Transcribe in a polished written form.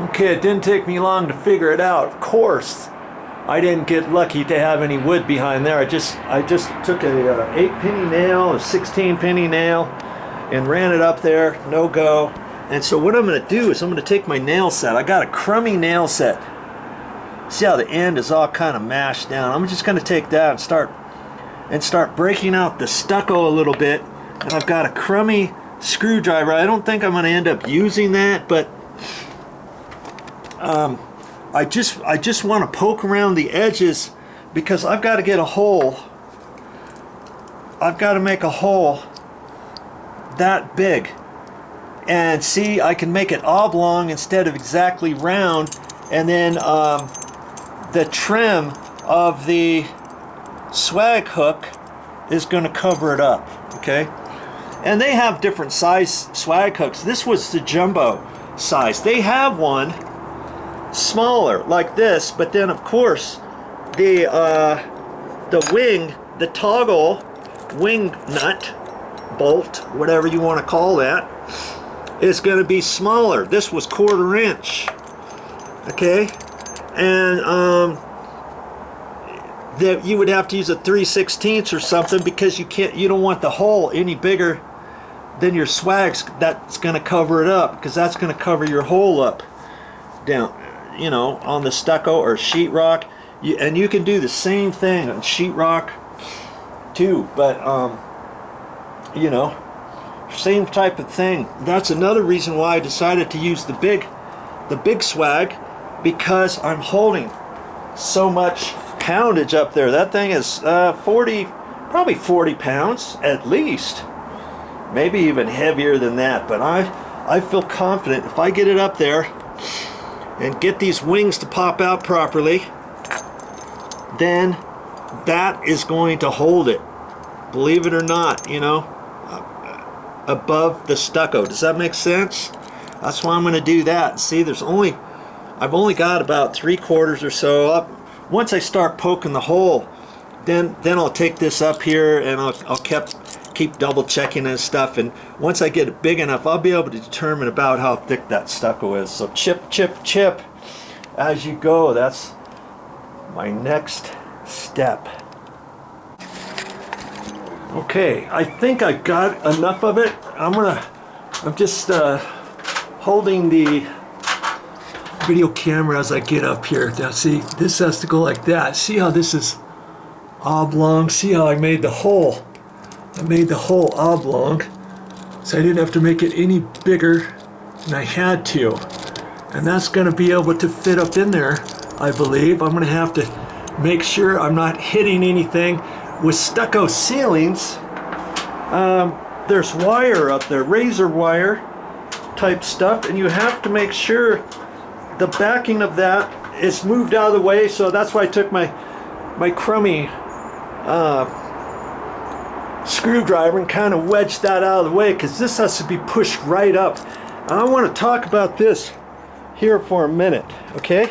Okay, it didn't take me long to figure it out. Of course, I didn't get lucky to have any wood behind there. I just took a 8-penny nail, a 16-penny nail, and ran it up there. No go. And so what I'm going to do is I'm going to take my nail set. I got a crummy nail set. See how the end is all kind of mashed down. I'm just going to take that and start breaking out the stucco a little bit. And I've got a crummy screwdriver. I don't think I'm going to end up using that, but I just want to poke around the edges because I've got to get a hole. I've got to make a hole that big. And see, I can make it oblong instead of exactly round, and then the trim of the swag hook is going to cover it up. Okay, and they have different size swag hooks. This was the jumbo size. They have one smaller like this, but then of course the wing, the toggle wing nut bolt, whatever you want to call that, is going to be smaller. This was 1/4 inch. Okay, and that you would have to use a 3/16 or something because you don't want the hole any bigger than your swags. That's going to cover it up because that's going to cover your hole up down, you know, on the stucco or sheetrock. And you can do the same thing on sheetrock too, but you know, same type of thing. That's another reason why I decided to use the big swag, because I'm holding so much poundage up there. That thing is probably 40 pounds at least, maybe even heavier than that. But I feel confident if I get it up there and get these wings to pop out properly, then that is going to hold it, believe it or not, you know, above the stucco. Does that make sense? That's why I'm going to do that. See, I've only got about 3/4 or so up. Once I start poking the hole, then I'll take this up here and I'll keep double checking and stuff. And once I get it big enough, I'll be able to determine about how thick that stucco is. So chip, chip, chip as you go. That's my next step. Okay, I think I got enough of it. I'm just holding the video camera as I get up here. Now see, this has to go like that. See how this is oblong? See how I made the hole? I made the hole oblong, so I didn't have to make it any bigger than I had to. And that's going to be able to fit up in there, I believe. I'm going to have to make sure I'm not hitting anything. With stucco ceilings, there's wire up there, razor wire type stuff, and you have to make sure the backing of that is moved out of the way. So that's why I took my crummy screwdriver and kind of wedged that out of the way, because this has to be pushed right up. And I want to talk about this here for a minute, okay?